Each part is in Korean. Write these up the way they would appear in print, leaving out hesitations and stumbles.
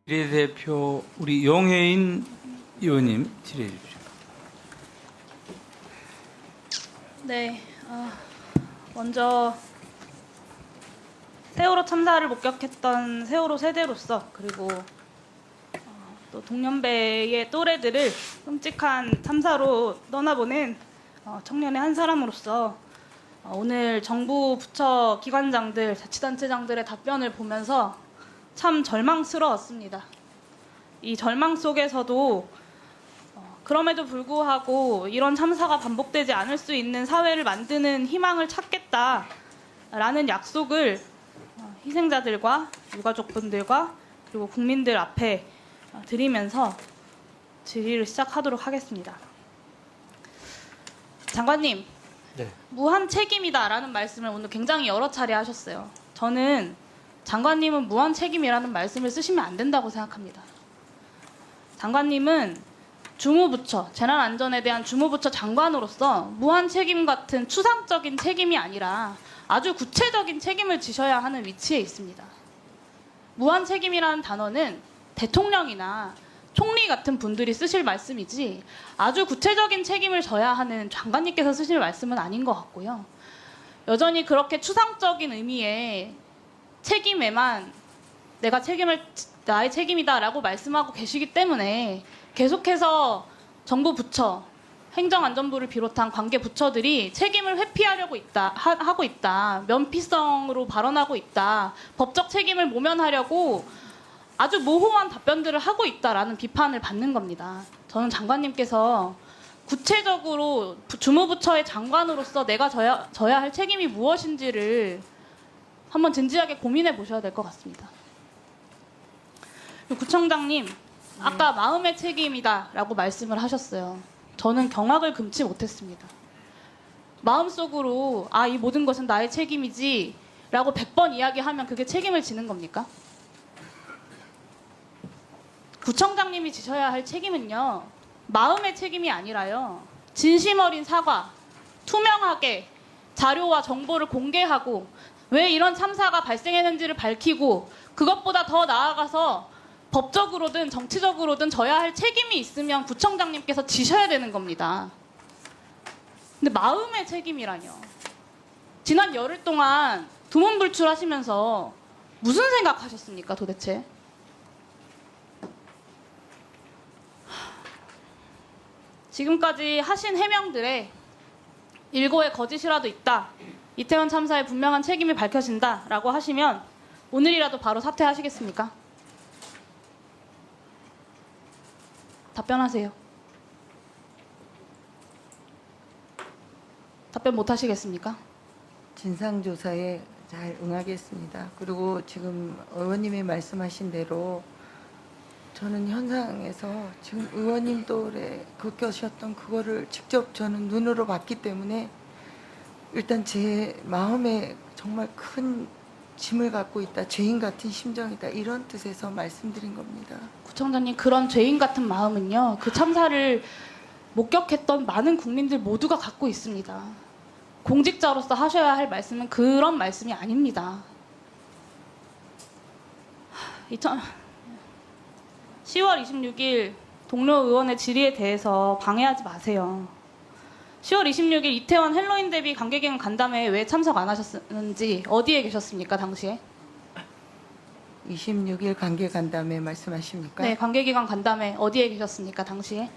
비례대표 우리 용혜인 의원님 질의해 주십시오. 네, 먼저 세월호 참사를 목격했던 세월호 세대로서 그리고 또 동년배의 또래들을 끔찍한 참사로 떠나보낸 청년의 한 사람으로서 오늘 정부 부처 기관장들, 자치단체장들의 답변을 보면서 참 절망스러웠습니다. 이 절망 속에서도 그럼에도 불구하고 이런 참사가 반복되지 않을 수 있는 사회를 만드는 희망을 찾겠다라는 약속을 희생자들과 유가족분들과 그리고 국민들 앞에 드리면서 질의를 시작하도록 하겠습니다. 장관님, 네. 무한 책임이다라는 말씀을 오늘 굉장히 여러 차례 하셨어요. 저는 장관님은 무한 책임이라는 말씀을 쓰시면 안 된다고 생각합니다. 장관님은 주무부처, 재난안전에 대한 주무부처 장관으로서 무한 책임 같은 추상적인 책임이 아니라 아주 구체적인 책임을 지셔야 하는 위치에 있습니다. 무한 책임이라는 단어는 대통령이나 총리 같은 분들이 쓰실 말씀이지 아주 구체적인 책임을 져야 하는 장관님께서 쓰실 말씀은 아닌 것 같고요. 여전히 그렇게 추상적인 의미의 책임에만 내가 나의 책임이다라고 말씀하고 계시기 때문에 계속해서 정부 부처, 행정안전부를 비롯한 관계 부처들이 책임을 회피하려고 하고 있다. 면피성으로 발언하고 있다. 법적 책임을 모면하려고 아주 모호한 답변들을 하고 있다라는 비판을 받는 겁니다. 저는 장관님께서 구체적으로 주무부처의 장관으로서 내가 져야 할 책임이 무엇인지를 한번 진지하게 고민해 보셔야 될 것 같습니다. 구청장님, 아까 마음의 책임이다라고 말씀을 하셨어요. 저는 경악을 금치 못했습니다. 마음속으로 이 모든 것은 나의 책임이지 라고 100번 이야기하면 그게 책임을 지는 겁니까? 구청장님이 지셔야 할 책임은요, 마음의 책임이 아니라요, 진심 어린 사과, 투명하게 자료와 정보를 공개하고 왜 이런 참사가 발생했는지를 밝히고 그것보다 더 나아가서 법적으로든 정치적으로든 져야 할 책임이 있으면 구청장님께서 지셔야 되는 겁니다. 근데 마음의 책임이라뇨. 지난 열흘 동안 두문불출하시면서 무슨 생각하셨습니까 도대체? 지금까지 하신 해명들에 일고의 거짓이라도 있다. 이태원 참사의 분명한 책임이 밝혀진다라고 하시면 오늘이라도 바로 사퇴하시겠습니까? 답변하세요. 답변 못 하시겠습니까? 진상조사에 잘 응하겠습니다. 그리고 지금 의원님이 말씀하신 대로 저는 현장에서 지금 의원님 또래 겪으셨던 그거를 직접 저는 눈으로 봤기 때문에 일단 제 마음에 정말 큰 짐을 갖고 있다. 죄인 같은 심정이다. 이런 뜻에서 말씀드린 겁니다. 구청장님, 그런 죄인 같은 마음은요, 그 참사를 목격했던 많은 국민들 모두가 갖고 있습니다. 공직자로서 하셔야 할 말씀은 그런 말씀이 아닙니다. 10월 26일 동료 의원의 질의에 대해서 방해하지 마세요. 10월 26일 이태원 헬로윈 대비 관계기관 간담회에 왜 참석 안 하셨는지 어디에 계셨습니까 당시에? 26일 관계간담회 말씀하십니까? 네, 관계기관 간담회 어디에 계셨습니까 당시에?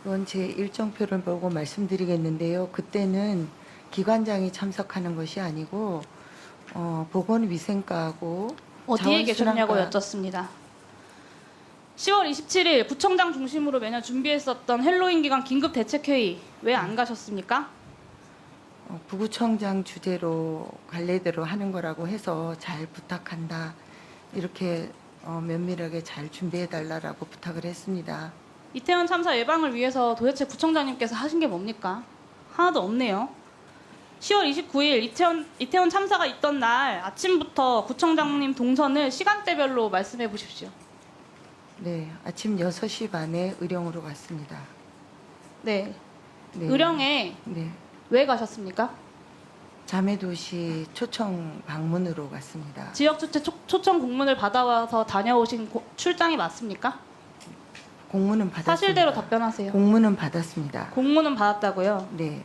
그건 제 일정표를 보고 말씀드리겠는데요. 그때는 기관장이 참석하는 것이 아니고 보건위생과하고 어디에 계셨냐고 자원순환과 여쭙습니다. 10월 27일 구청장 중심으로 매년 준비했었던 헬로윈 기간 긴급 대책회의 왜 안 가셨습니까? 부구청장 주재로 관례대로 하는 거라고 해서 잘 부탁한다. 이렇게 면밀하게 잘 준비해달라고 부탁을 했습니다. 이태원 참사 예방을 위해서 도대체 구청장님께서 하신 게 뭡니까? 하나도 없네요. 10월 29일 이태원 참사가 있던 날 아침부터 구청장님 동선을 시간대별로 말씀해 보십시오. 네, 아침 6시 반에 의령으로 갔습니다. 네. 네. 의령에 네. 왜 가셨습니까? 자매도시 초청 방문으로 갔습니다. 지역 주최 초청 공문을 받아와서 다녀오신 출장이 맞습니까? 공문은 받았습니다. 사실대로 답변하세요. 공문은 받았습니다. 공문은 받았다고요? 네.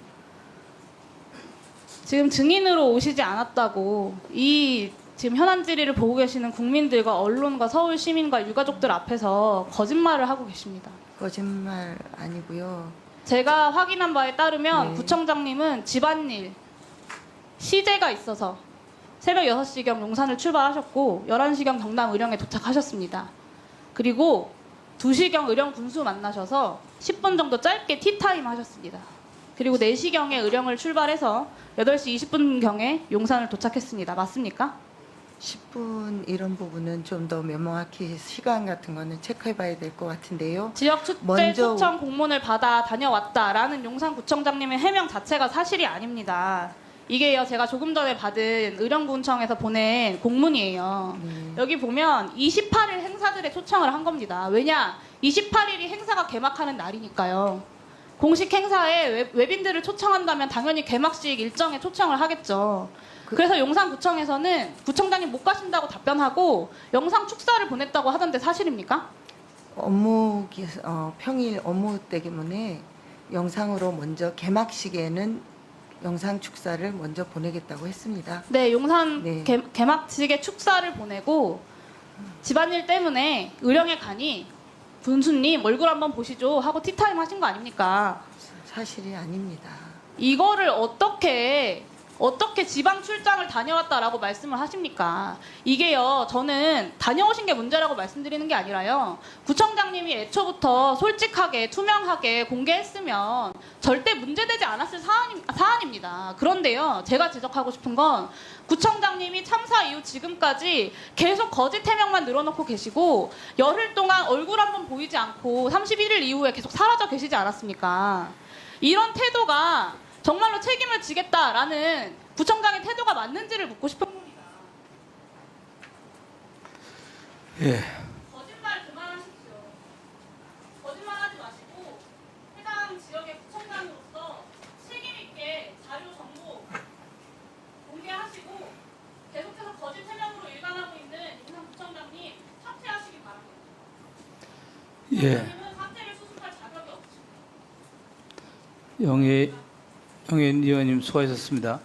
지금 증인으로 오시지 않았다고 이 지금 현안 질의를 보고 계시는 국민들과 언론과 서울 시민과 유가족들 앞에서 거짓말을 하고 계십니다. 거짓말 아니고요. 제가 확인한 바에 따르면 네. 구청장님은 집안일, 시제가 있어서 새벽 6시경 용산을 출발하셨고 11시경 경남 의령에 도착하셨습니다. 그리고 2시경 의령 군수 만나셔서 10분 정도 짧게 티타임 하셨습니다. 그리고 4시경에 의령을 출발해서 8시 20분경에 용산을 도착했습니다. 맞습니까? 10분 이런 부분은 좀 더 명확히 시간 같은 거는 체크해 봐야 될 것 같은데요. 지역 축제 먼저- 초청 공문을 받아 다녀왔다라는 용산구청장님의 해명 자체가 사실이 아닙니다. 이게요, 제가 조금 전에 받은 의령군청에서 보낸 공문이에요. 여기 보면 28일 행사들의 초청을 한 겁니다. 왜냐? 28일이 행사가 개막하는 날이니까요. 공식 행사에 외빈들을 초청한다면 당연히 개막식 일정에 초청을 하겠죠. 그래서 용산구청에서는 구청장님 못 가신다고 답변하고 영상 축사를 보냈다고 하던데 사실입니까? 평일 업무 때문에 영상으로 먼저 개막식에는 영상 축사를 먼저 보내겠다고 했습니다. 네, 용산 네. 개막식에 축사를 보내고 집안일 때문에 의령에 가니 군수님 얼굴 한번 보시죠 하고 티타임 하신 거 아닙니까? 사실이 아닙니다. 이거를 어떻게 지방 출장을 다녀왔다라고 말씀을 하십니까? 이게요, 저는 다녀오신 게 문제라고 말씀드리는 게 아니라요. 구청장님이 애초부터 솔직하게, 투명하게 공개했으면 절대 문제되지 않았을 사안입니다. 그런데요, 제가 지적하고 싶은 건 구청장님이 참사 이후 지금까지 계속 거짓 해명만 늘어놓고 계시고 열흘 동안 얼굴 한번 보이지 않고 31일 이후에 계속 사라져 계시지 않았습니까? 이런 태도가 정말로 책임을 지겠다라는 구청장의 태도가 맞는지를 묻고 싶은 겁니다. 예. 거짓말 그만하십시오. 거짓말하지 마시고 해당 지역의 구청장으로서 책임 있게 자료 정보 공개하시고 계속해서 거짓 해명으로 일관하고 있는 용산구청장님 사퇴하시기 바랍니다. 예. 구청장님은 사퇴를 수습할 자격이 없습니다. 영혜인 의원님 수고하셨습니다.